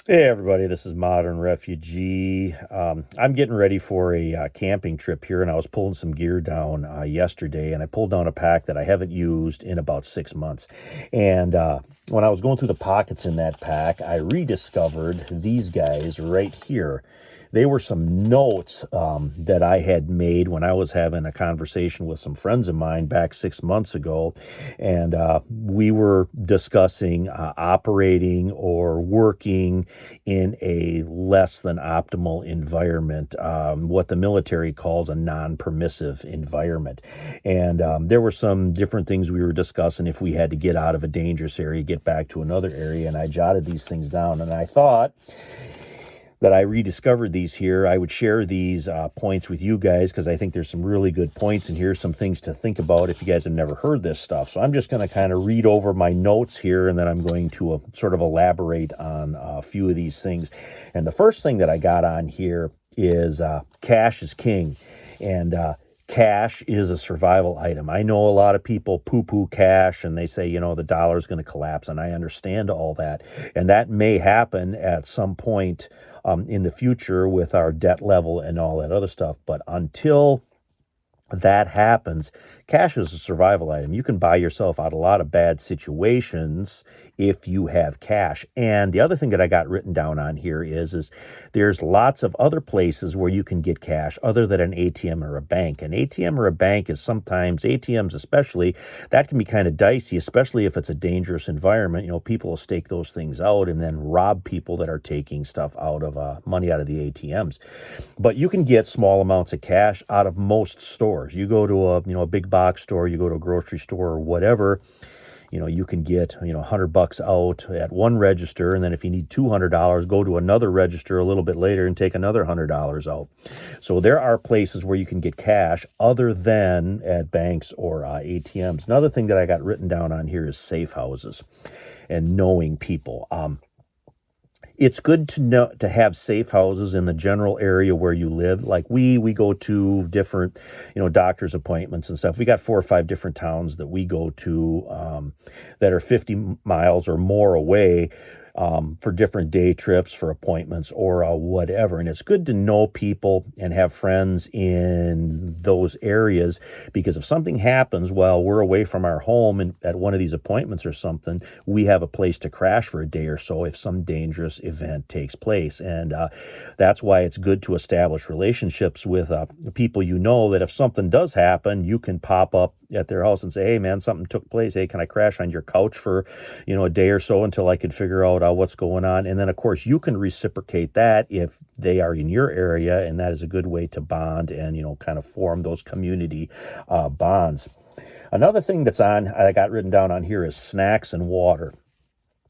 Hey everybody, this is Modern Refugee. I'm getting ready for a camping trip here, and I was pulling some gear down yesterday, and I pulled down a pack that I haven't used in about 6 months. And when I was going through the pockets in that pack, I rediscovered these guys right here. They were some notes that I had made when I was having a conversation with some friends of mine back 6 months ago, and we were discussing operating or working in a less than optimal environment, what the military calls a non-permissive environment. And there were some different things we were discussing if we had to get out of a dangerous area, get back to another area, and I jotted these things down, and I thought that I rediscovered these here. I would share these points with you guys because I think there's some really good points, and here's some things to think about if you guys have never heard this stuff. So I'm just going to kind of read over my notes here, and then I'm going to sort of elaborate on a few of these things. And the first thing that I got on here is cash is king. And cash is a survival item. I know a lot of people poo-poo cash and they say, the dollar is going to collapse, and I understand all that. And that may happen at some point in the future with our debt level and all that other stuff. But until that happens, cash is a survival item. You can buy yourself out a lot of bad situations if you have cash. And the other thing that I got written down on here is there's lots of other places where you can get cash other than an ATM or a bank. An ATM or a bank is sometimes, ATMs especially, that can be kind of dicey, especially if it's a dangerous environment. People will stake those things out and then rob people that are taking stuff out of money out of the ATMs. But you can get small amounts of cash out of most stores. You go to a big box store, you go to a grocery store or whatever, you can get, $100 out at one register. And then if you need $200, go to another register a little bit later and take another $100 out. So there are places where you can get cash other than at banks or ATMs. Another thing that I got written down on here is safe houses and knowing people. It's good to have safe houses in the general area where you live. Like we go to different, doctor's appointments and stuff. We got 4 or 5 different towns that we go to that are 50 miles or more away for different day trips, for appointments or whatever. And it's good to know people and have friends in those areas, because if something happens while we're away from our home and at one of these appointments or something, we have a place to crash for a day or so if some dangerous event takes place. And that's why it's good to establish relationships with people that if something does happen, you can pop up at their house and say, hey man, something took place. Hey, can I crash on your couch for, a day or so until I could figure out what's going on? And then of course you can reciprocate that if they are in your area. And that is a good way to bond and, kind of form those community bonds. Another thing I got written down on here is snacks and water.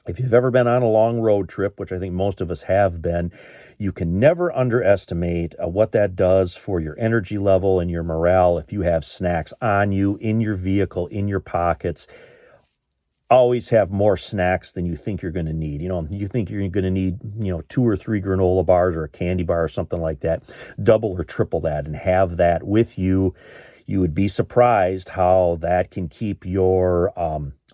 If you've ever been on a long road trip, which I think most of us have been, you can never underestimate what that does for your energy level and your morale if you have snacks on you, in your vehicle, in your pockets. Always have more snacks than you think you're going to need. You think you're going to need, 2 or 3 granola bars or a candy bar or something like that. Double or triple that and have that with you. You would be surprised how that can keep your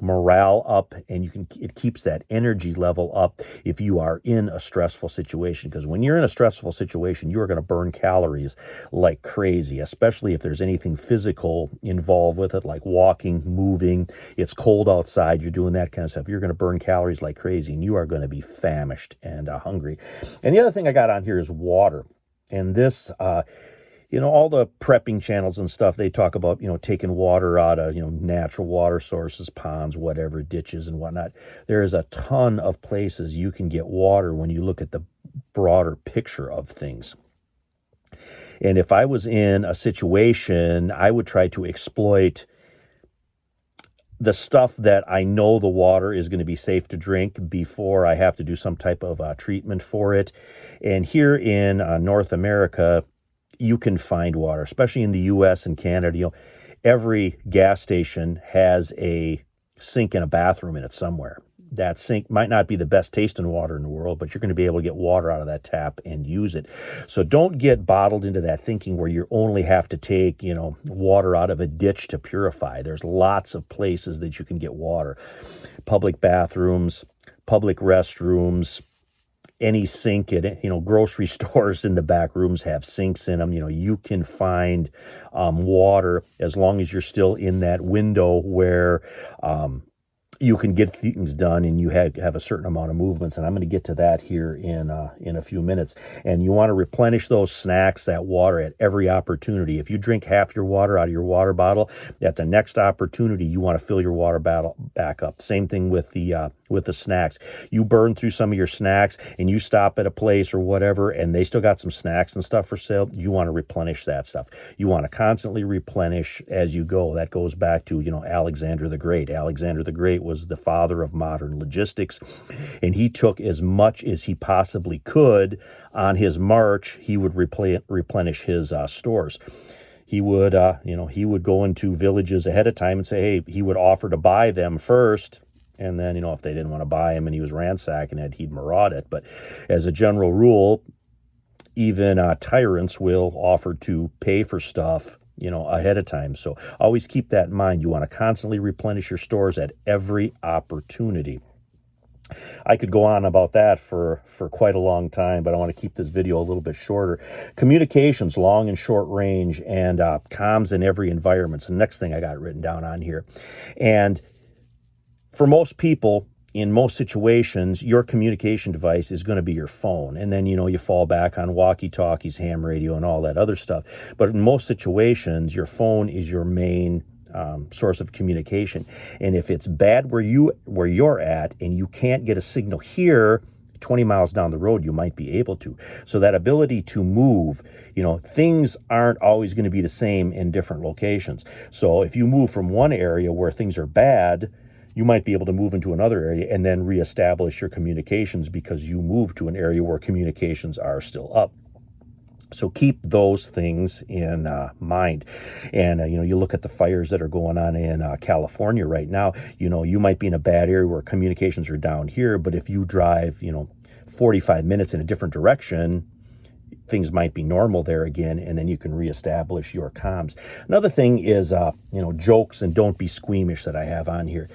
morale up, and it keeps that energy level up if you are in a stressful situation. Because when you're in a stressful situation, you are going to burn calories like crazy, especially if there's anything physical involved with it, like walking, moving. It's cold outside, you're doing that kind of stuff. You're going to burn calories like crazy, and you are going to be famished and hungry. And the other thing I got on here is water. And this all the prepping channels and stuff, they talk about, taking water out of, natural water sources, ponds, whatever, ditches and whatnot. There is a ton of places you can get water when you look at the broader picture of things. And if I was in a situation, I would try to exploit the stuff that I know the water is going to be safe to drink before I have to do some type of treatment for it. And here in North America, you can find water, especially in the U.S. and Canada. Every gas station has a sink and a bathroom in it somewhere. That sink might not be the best tasting water in the world, but you're going to be able to get water out of that tap and use it. So don't get bottled into that thinking where you only have to take, water out of a ditch to purify. There's lots of places that you can get water. Public bathrooms, public restrooms, any sink at, grocery stores in the back rooms have sinks in them. You can find water as long as you're still in that window where you can get things done and you have a certain amount of movements. And I'm going to get to that here in a few minutes. And you want to replenish those snacks, that water at every opportunity. If you drink half your water out of your water bottle, at the next opportunity, you want to fill your water bottle back up. Same thing with the snacks. You burn through some of your snacks and you stop at a place or whatever, and they still got some snacks and stuff for sale. You want to replenish that stuff. You want to constantly replenish as you go. That goes back to, Alexander the Great. Alexander the Great was the father of modern logistics, and he took as much as he possibly could on his march. He would replenish his stores. He would, he would go into villages ahead of time and say, hey, he would offer to buy them first. And then, if they didn't want to buy him and he was ransacking it, he'd maraud it. But as a general rule, even tyrants will offer to pay for stuff, ahead of time. So always keep that in mind. You want to constantly replenish your stores at every opportunity. I could go on about that for quite a long time, but I want to keep this video a little bit shorter. Communications, long and short range, and comms in every environment. It's the next thing I got written down on here. And for most people, in most situations, your communication device is going to be your phone. And then, you fall back on walkie-talkies, ham radio, and all that other stuff. But in most situations, your phone is your main source of communication. And if it's bad where you're at and you can't get a signal here, 20 miles down the road, you might be able to. So that ability to move, things aren't always going to be the same in different locations. So if you move from one area where things are bad, you might be able to move into another area and then reestablish your communications because you moved to an area where communications are still up. So keep those things in mind. And, you look at the fires that are going on in California right now, you might be in a bad area where communications are down here, but if you drive, 45 minutes in a different direction, things might be normal there again, and then you can reestablish your comms. Another thing is, jokes and don't be squeamish that I have on here.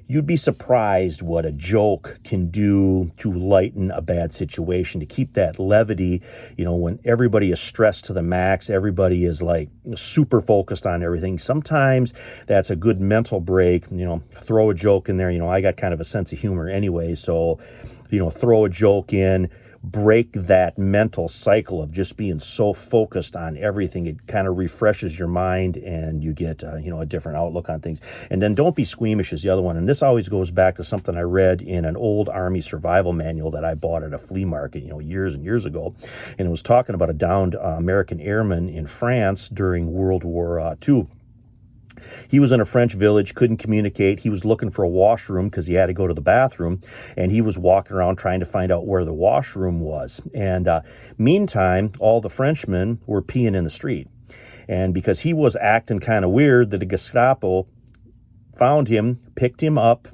You'd be surprised what a joke can do to lighten a bad situation, to keep that levity. When everybody is stressed to the max, everybody is like super focused on everything. Sometimes that's a good mental break. Throw a joke in there. I got kind of a sense of humor anyway, so, throw a joke in. Break that mental cycle of just being so focused on everything. It kind of refreshes your mind and you get, a different outlook on things. And then don't be squeamish is the other one. And this always goes back to something I read in an old Army survival manual that I bought at a flea market, years and years ago. And it was talking about a downed American airman in France during World War II. He was in a French village, couldn't communicate. He was looking for a washroom because he had to go to the bathroom, and he was walking around trying to find out where the washroom was. And meantime, all the Frenchmen were peeing in the street. And because he was acting kind of weird, the Gestapo found him, picked him up,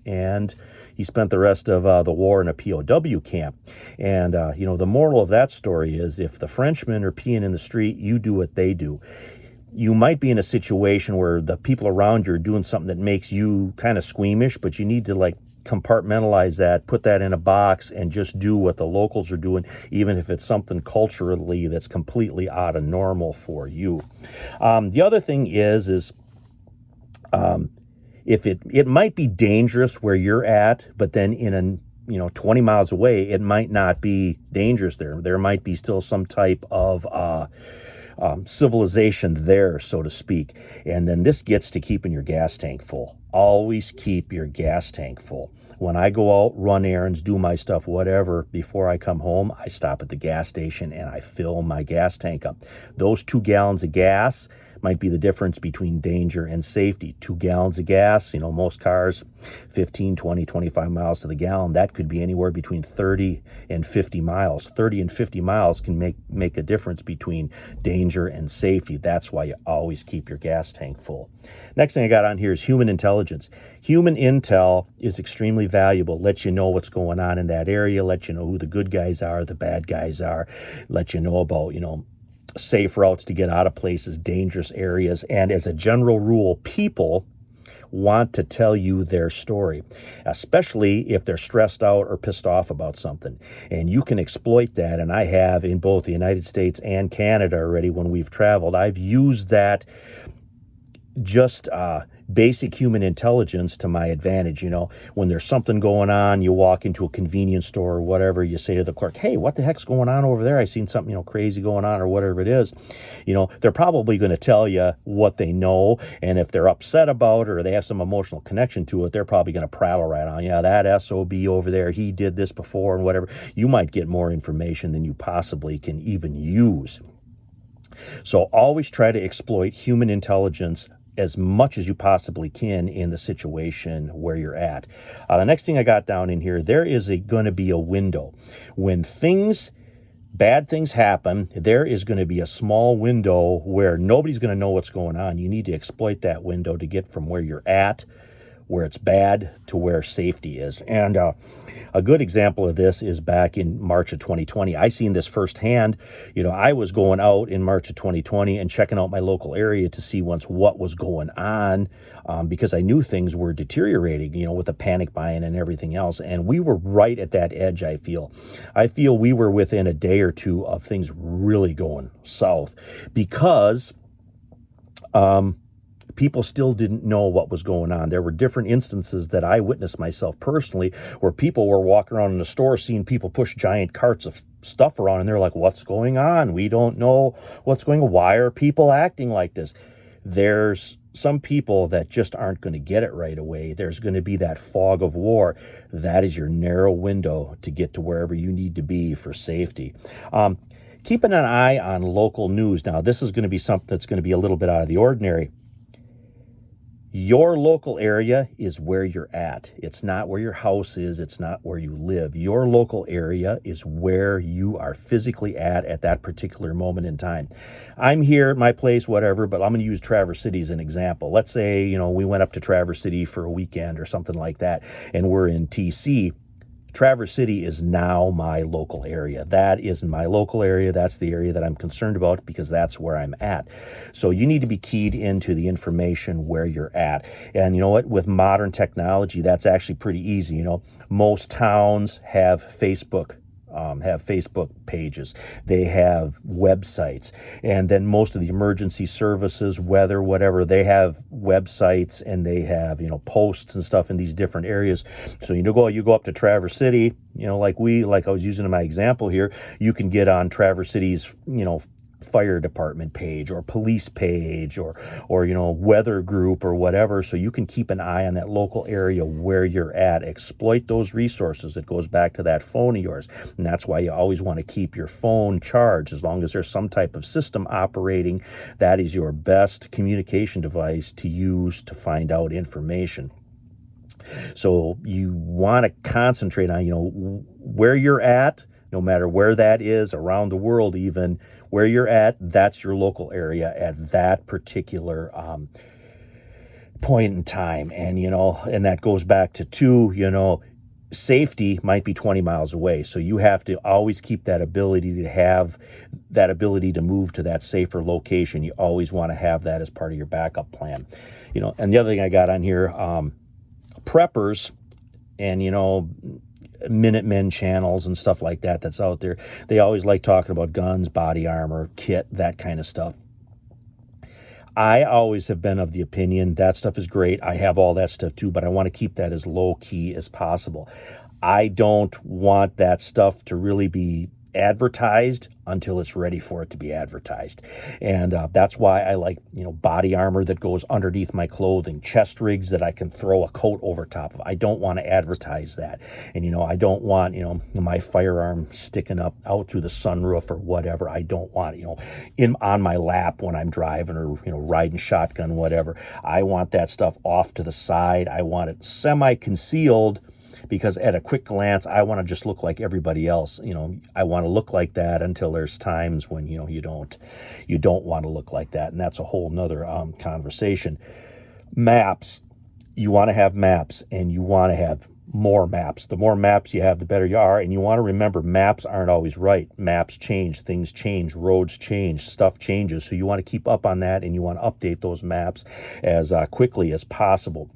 and he spent the rest of the war in a POW camp. And, the moral of that story is if the Frenchmen are peeing in the street, you do what they do. You might be in a situation where the people around you are doing something that makes you kind of squeamish, but you need to compartmentalize that, put that in a box, and just do what the locals are doing, even if it's something culturally that's completely out of normal for you. The other thing is if it might be dangerous where you're at, but then in 20 miles away, it might not be dangerous there. There might be still some type of civilization there, so to speak. And then this gets to keeping your gas tank full. Always keep your gas tank full. When I go out, run errands, do my stuff, whatever, before I come home, I stop at the gas station and I fill my gas tank up. Those 2 gallons of gas might be the difference between danger and safety. 2 gallons of gas, most cars, 15, 20, 25 miles to the gallon. That could be anywhere between 30 and 50 miles. 30 and 50 miles can make a difference between danger and safety. That's why you always keep your gas tank full. Next thing I got on here is human intelligence. Human intel is extremely valuable. Let you know what's going on in that area, let you know who the good guys are, the bad guys are, let you know about, safe routes to get out of places, dangerous areas. And as a general rule, people want to tell you their story, especially if they're stressed out or pissed off about something. And you can exploit that, and I have in both the United States and Canada already when we've traveled. I've used that just basic human intelligence to my advantage. When there's something going on, you walk into a convenience store or whatever, you say to the clerk, hey, what the heck's going on over there? I seen something, crazy going on or whatever it is. They're probably going to tell you what they know. And if they're upset about it or they have some emotional connection to it, they're probably going to prattle right on. Yeah, that SOB over there, he did this before and whatever. You might get more information than you possibly can even use. So always try to exploit human intelligence as much as you possibly can in the situation where you're at. The next thing I got down in here, there is going to be a window. When bad things happen, there is going to be a small window where nobody's going to know what's going on. You need to exploit that window to get from where you're at, where it's bad, to where safety is. And a good example of this is back in March of 2020. I seen this firsthand. I was going out in March of 2020 and checking out my local area to see what was going on, because I knew things were deteriorating, with the panic buying and everything else. And we were right at that edge, I feel. We were within a day or two of things really going south because people still didn't know what was going on. There were different instances that I witnessed myself personally where people were walking around in the store seeing people push giant carts of stuff around, and they're like, what's going on? We don't know what's going on. Why are people acting like this? There's some people that just aren't going to get it right away. There's going to be that fog of war. That is your narrow window to get to wherever you need to be for safety. Keeping an eye on local news. Now, this is going to be something that's going to be a little bit out of the ordinary. Your local area is where you're at. It's not where your house is. It's not where you live. Your local area is where you are physically at that particular moment in time. I'm here at my place, whatever, but I'm going to use Traverse City as an example. Let's say, we went up to Traverse City for a weekend or something like that, and we're in TC. Traverse City is now my local area. That is my local area. That's the area that I'm concerned about because that's where I'm at. So you need to be keyed into the information where you're at. And you know what? With modern technology, that's actually pretty easy. Most towns have Facebook pages. They have websites. And then most of the emergency services, weather, whatever, they have websites and they have, posts and stuff in these different areas. So you go up to Traverse City, like I was using in my example here, you can get on Traverse City's, fire department page or police page or weather group or whatever, so you can keep an eye on that local area where you're at. Exploit those resources. It goes back to that phone of yours, and that's why you always want to keep your phone charged. As long as there's some type of system operating, that is your best communication device to use to find out information. So you want to concentrate on where you're at, no matter where that is around the world. Even where you're at, that's your local area at that particular point in time. And and that goes back to safety might be 20 miles away, so you have to always keep that ability to move to that safer location. You always want to have that as part of your backup plan. And the other thing I got on here, preppers and Minutemen channels and stuff like that's out there. They always like talking about guns, body armor, kit, that kind of stuff. I always have been of the opinion that stuff is great. I have all that stuff too, but I want to keep that as low key as possible. I don't want that stuff to really be advertised until it's ready for it to be advertised. And that's why I like, body armor that goes underneath my clothing, chest rigs that I can throw a coat over top of. I don't want to advertise that. And, I don't want, my firearm sticking up out through the sunroof or whatever. I don't want, on my lap when I'm driving or, riding shotgun, whatever. I want that stuff off to the side. I want it semi-concealed, because at a quick glance, I want to just look like everybody else. I want to look like that until there's times when, you don't want to look like that. And that's a whole nother conversation. Maps. You want to have maps, and you want to have more maps. The more maps you have, the better you are. And you want to remember, maps aren't always right. Maps change, things change, roads change, stuff changes. So you want to keep up on that, and you want to update those maps as quickly as possible.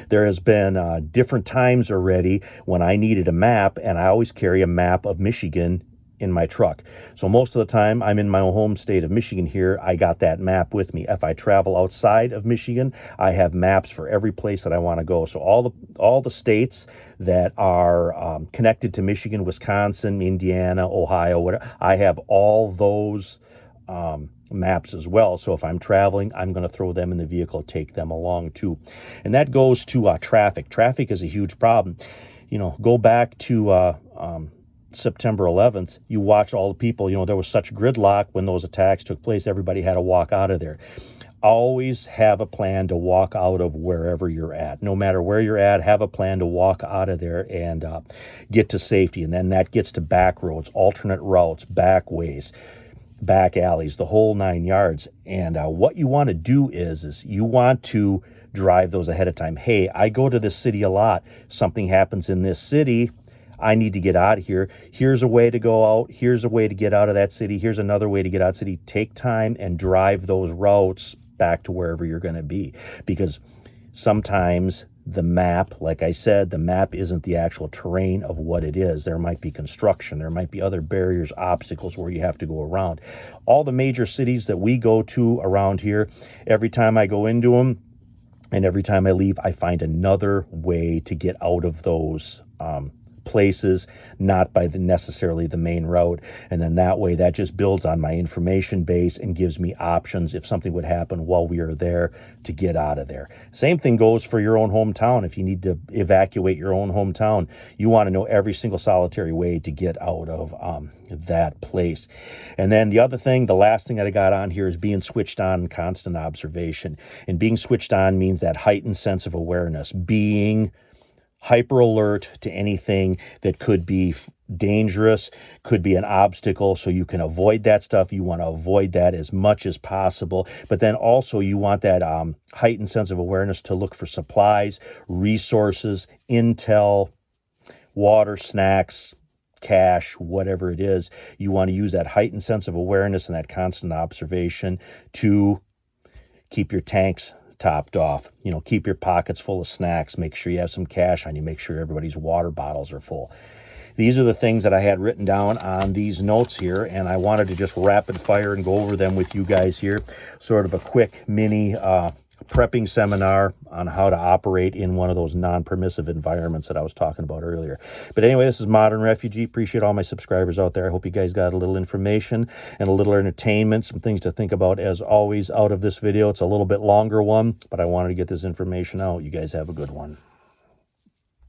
There has been different times already when I needed a map, and I always carry a map of Michigan in my truck. So most of the time I'm in my home state of Michigan here, I got that map with me. If I travel outside of Michigan, I have maps for every place that I want to go. So all the states that are connected to Michigan, Wisconsin, Indiana, Ohio, whatever, I have all those maps as well. So if I'm traveling, I'm going to throw them in the vehicle, take them along too. And that goes to traffic. Traffic is a huge problem. You know, go back to September 11th, you watch all the people, you know, there was such gridlock when those attacks took place. Everybody had to walk out of there. Always have a plan to walk out of wherever you're at. No matter where you're at, have a plan to walk out of there and get to safety. And then that gets to back roads, alternate routes, back ways, back alleys, the whole 9 yards. And what you want to do is you want to drive those ahead of time. Hey, I go to this city a lot. Something happens in this city. I need to get out of here. Here's a way to go out. Here's a way to get out of that city. Here's another way to get out of the city. Take time and drive those routes back to wherever you're going to be. Because sometimes the map, like I said, the map isn't the actual terrain of what it is. There might be construction. There might be other barriers, obstacles where you have to go around. All the major cities that we go to around here, every time I go into them and every time I leave, I find another way to get out of those places, not by necessarily the main road. And then that way, that just builds on my information base and gives me options if something would happen while we are there to get out of there. Same thing goes for your own hometown. If you need to evacuate your own hometown, you want to know every single solitary way to get out of that place. And then the other thing, the last thing that I got on here is being switched on and constant observation. And being switched on means that heightened sense of awareness, being hyper alert to anything that could be dangerous, could be an obstacle, so you can avoid that stuff. You want to avoid that as much as possible. But then also you want that heightened sense of awareness to look for supplies, resources, intel, water, snacks, cash, whatever it is. You want to use that heightened sense of awareness and that constant observation to keep your tanks topped off. You know, keep your pockets full of snacks. Make sure you have some cash on you. Make sure everybody's water bottles are full. These are the things that I had written down on these notes here, and I wanted to just rapid fire and go over them with you guys here. Sort of a quick mini prepping seminar on how to operate in one of those non-permissive environments that I was talking about earlier. But anyway, this is Modern Refugee. Appreciate all my subscribers out there. I hope you guys got a little information and a little entertainment, some things to think about as always out of this video. It's a little bit longer one, but I wanted to get this information out. You guys have a good one.